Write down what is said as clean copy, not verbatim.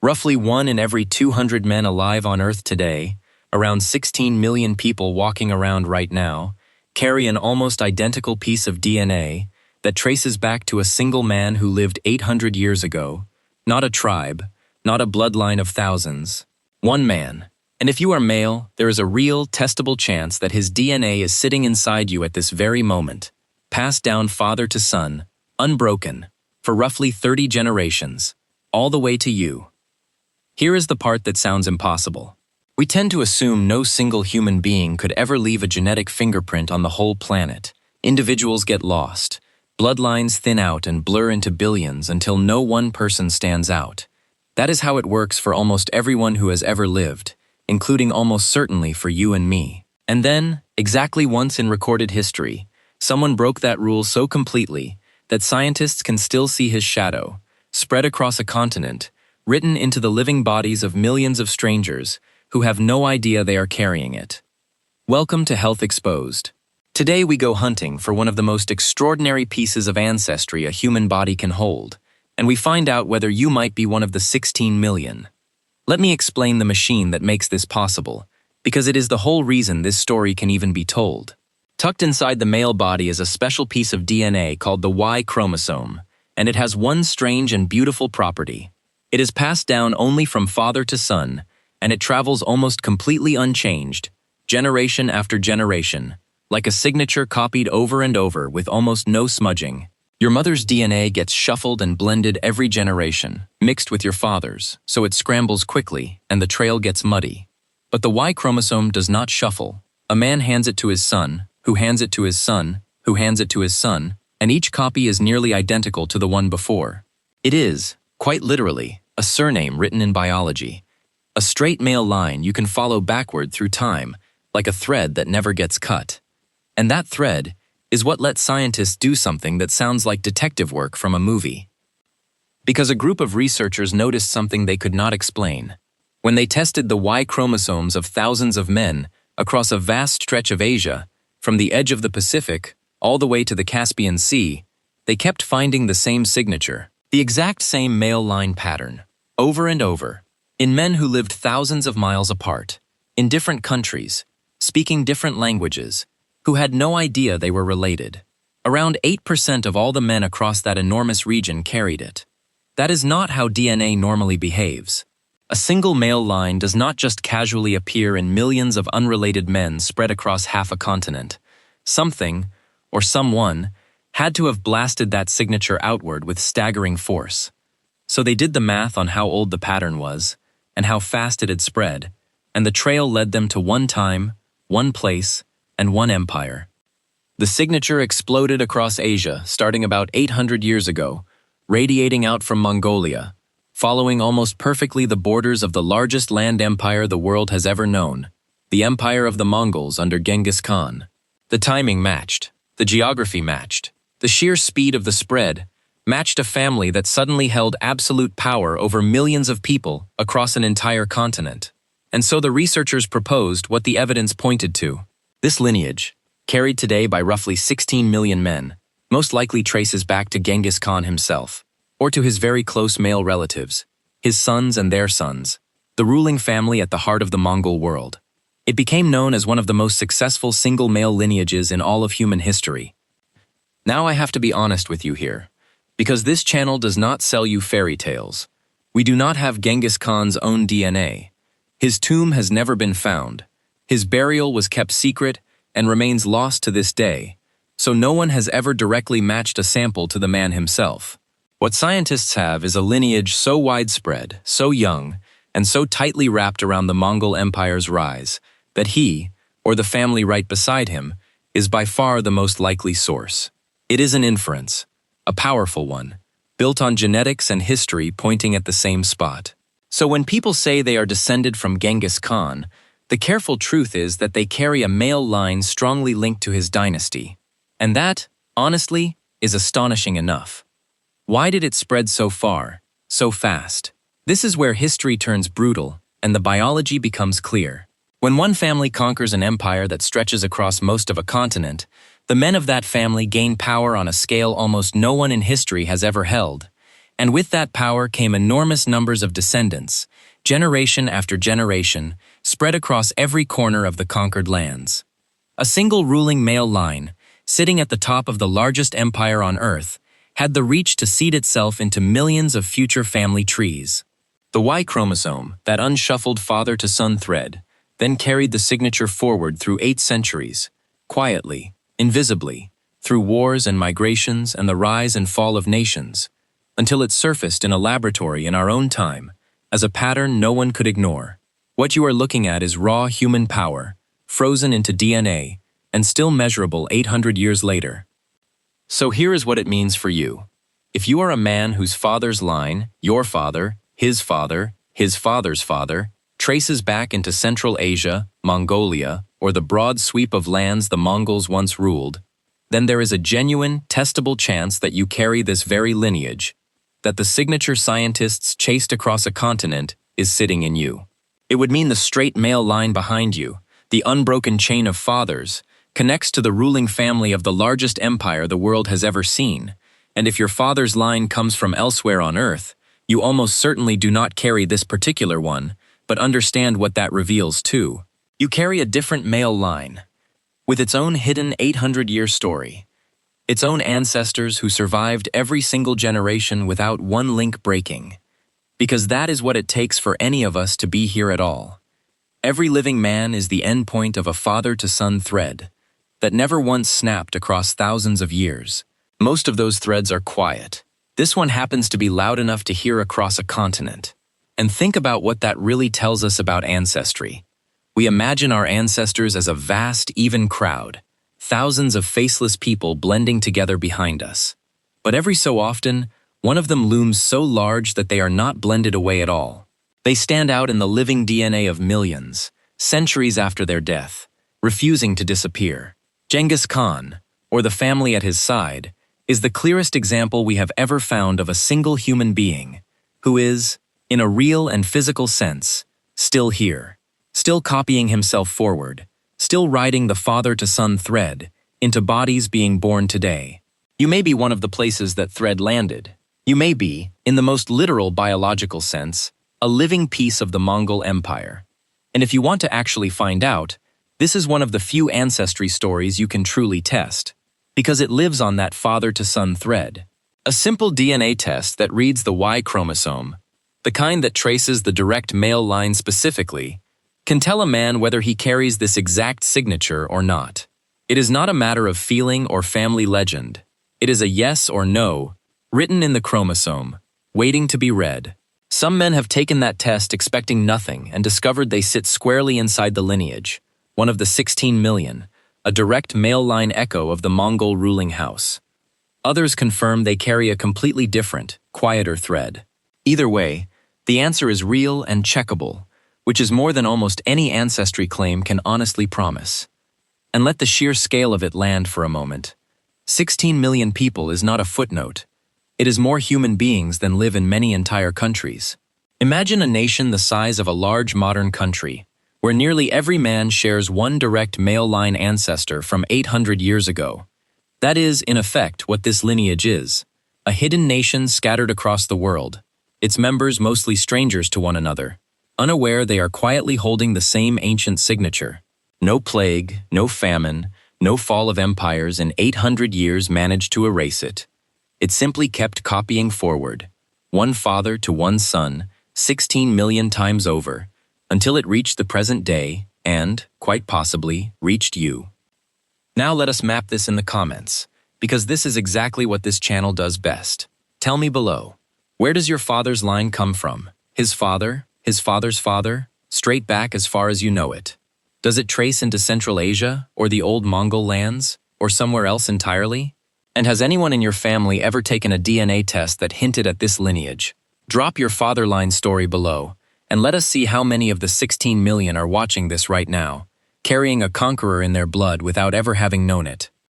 Roughly 1 in every 200 men alive on Earth today, around 16 million people walking around right now, carry an almost identical piece of DNA that traces back to a single man who lived 800 years ago, not a tribe, not a bloodline of thousands. One man. And if you are male, there is a real, testable chance that his DNA is sitting inside you at this very moment, passed down father to son, unbroken, for roughly 30 generations, all the way to you. Here is the part that sounds impossible. We tend to assume no single human being could ever leave a genetic fingerprint on the whole planet. Individuals get lost. Bloodlines thin out and blur into billions until no one person stands out. That is how it works for almost everyone who has ever lived, including almost certainly for you and me. And then, exactly once in recorded history, someone broke that rule so completely that scientists can still see his shadow, spread across a continent, written into the living bodies of millions of strangers who have no idea they are carrying it. Welcome to Health Exposed. Today we go hunting for one of the most extraordinary pieces of ancestry a human body can hold, and we find out whether you might be one of the 16 million. Let me explain the machine that makes this possible, because it is the whole reason this story can even be told. Tucked inside the male body is a special piece of DNA called the Y chromosome, and it has one strange and beautiful property. It is passed down only from father to son, and it travels almost completely unchanged, generation after generation, like a signature copied over and over with almost no smudging. Your mother's DNA gets shuffled and blended every generation, mixed with your father's, so it scrambles quickly and the trail gets muddy. But the Y chromosome does not shuffle. A man hands it to his son, who hands it to his son, who hands it to his son, and each copy is nearly identical to the one before. It is, quite literally, a surname written in biology. A straight male line you can follow backward through time, like a thread that never gets cut. And that thread is what lets scientists do something that sounds like detective work from a movie. Because a group of researchers noticed something they could not explain. When they tested the Y chromosomes of thousands of men across a vast stretch of Asia, from the edge of the Pacific all the way to the Caspian Sea, they kept finding the same signature, the exact same male line pattern, over and over, in men who lived thousands of miles apart, in different countries, speaking different languages, who had no idea they were related. Around 8% of all the men across that enormous region carried it. That is not how DNA normally behaves. A single male line does not just casually appear in millions of unrelated men spread across half a continent. Something, or someone, had to have blasted that signature outward with staggering force. So they did the math on how old the pattern was, and how fast it had spread, and the trail led them to one time, one place, and one empire. The signature exploded across Asia starting about 800 years ago, radiating out from Mongolia, following almost perfectly the borders of the largest land empire the world has ever known, the Empire of the Mongols under Genghis Khan. The timing matched, the geography matched, the sheer speed of the spread matched a family that suddenly held absolute power over millions of people across an entire continent. And so the researchers proposed what the evidence pointed to. This lineage, carried today by roughly 16 million men, most likely traces back to Genghis Khan himself, or to his very close male relatives, his sons and their sons, the ruling family at the heart of the Mongol world. It became known as one of the most successful single male lineages in all of human history. Now I have to be honest with you here, because this channel does not sell you fairy tales. We do not have Genghis Khan's own DNA. His tomb has never been found. His burial was kept secret and remains lost to this day, so no one has ever directly matched a sample to the man himself. What scientists have is a lineage so widespread, so young, and so tightly wrapped around the Mongol Empire's rise, that he, or the family right beside him, is by far the most likely source. It is an inference, a powerful one, built on genetics and history pointing at the same spot. So when people say they are descended from Genghis Khan, the careful truth is that they carry a male line strongly linked to his dynasty. And that, honestly, is astonishing enough. Why did it spread so far, so fast? This is where history turns brutal and the biology becomes clear. When one family conquers an empire that stretches across most of a continent, the men of that family gain power on a scale almost no one in history has ever held. And with that power came enormous numbers of descendants, generation after generation, spread across every corner of the conquered lands. A single ruling male line, sitting at the top of the largest empire on Earth, had the reach to seed itself into millions of future family trees. The Y chromosome, that unshuffled father-to-son thread, then carried the signature forward through 8 centuries, quietly, invisibly, through wars and migrations and the rise and fall of nations, until it surfaced in a laboratory in our own time, as a pattern no one could ignore. What you are looking at is raw human power, frozen into DNA, and still measurable 800 years later. So here is what it means for you. If you are a man whose father's line, your father, his father's father, traces back into Central Asia, Mongolia, or the broad sweep of lands the Mongols once ruled, then there is a genuine, testable chance that you carry this very lineage, that the signature scientists chased across a continent is sitting in you. It would mean the straight male line behind you, the unbroken chain of fathers, connects to the ruling family of the largest empire the world has ever seen, and if your father's line comes from elsewhere on Earth, you almost certainly do not carry this particular one, but understand what that reveals too. You carry a different male line, with its own hidden 800-year story, its own ancestors who survived every single generation without one link breaking, because that is what it takes for any of us to be here at all. Every living man is the endpoint of a father-to-son thread that never once snapped across thousands of years. Most of those threads are quiet. This one happens to be loud enough to hear across a continent. And think about what that really tells us about ancestry. We imagine our ancestors as a vast, even crowd, thousands of faceless people blending together behind us. But every so often, one of them looms so large that they are not blended away at all. They stand out in the living DNA of millions, centuries after their death, refusing to disappear. Genghis Khan, or the family at his side, is the clearest example we have ever found of a single human being who is, in a real and physical sense, still here, still copying himself forward, still riding the father-to-son thread into bodies being born today. You may be one of the places that thread landed. You may be, in the most literal biological sense, a living piece of the Mongol Empire. And if you want to actually find out, this is one of the few ancestry stories you can truly test, because it lives on that father-to-son thread. A simple DNA test that reads the Y chromosome, the kind that traces the direct male line specifically, can tell a man whether he carries this exact signature or not. It is not a matter of feeling or family legend. It is a yes or no, written in the chromosome, waiting to be read. Some men have taken that test expecting nothing and discovered they sit squarely inside the lineage, one of the 16 million, a direct male line echo of the Mongol ruling house. Others confirm they carry a completely different, quieter thread. Either way, the answer is real and checkable, which is more than almost any ancestry claim can honestly promise. And let the sheer scale of it land for a moment. 16 million people is not a footnote. It is more human beings than live in many entire countries. Imagine a nation the size of a large modern country, where nearly every man shares one direct male line ancestor from 800 years ago. That is, in effect, what this lineage is. A hidden nation scattered across the world, its members mostly strangers to one another, unaware they are quietly holding the same ancient signature. No plague, no famine, no fall of empires in 800 years managed to erase it. It simply kept copying forward, one father to one son, 16 million times over, until it reached the present day and, quite possibly, reached you. Now let us map this in the comments, because this is exactly what this channel does best. Tell me below, where does your father's line come from? His father? His father's father? Straight back as far as you know it? Does it trace into Central Asia, or the old Mongol lands, or somewhere else entirely? And has anyone in your family ever taken a DNA test that hinted at this lineage? Drop your father line story below, and let us see how many of the 16 million are watching this right now, carrying a conqueror in their blood without ever having known it.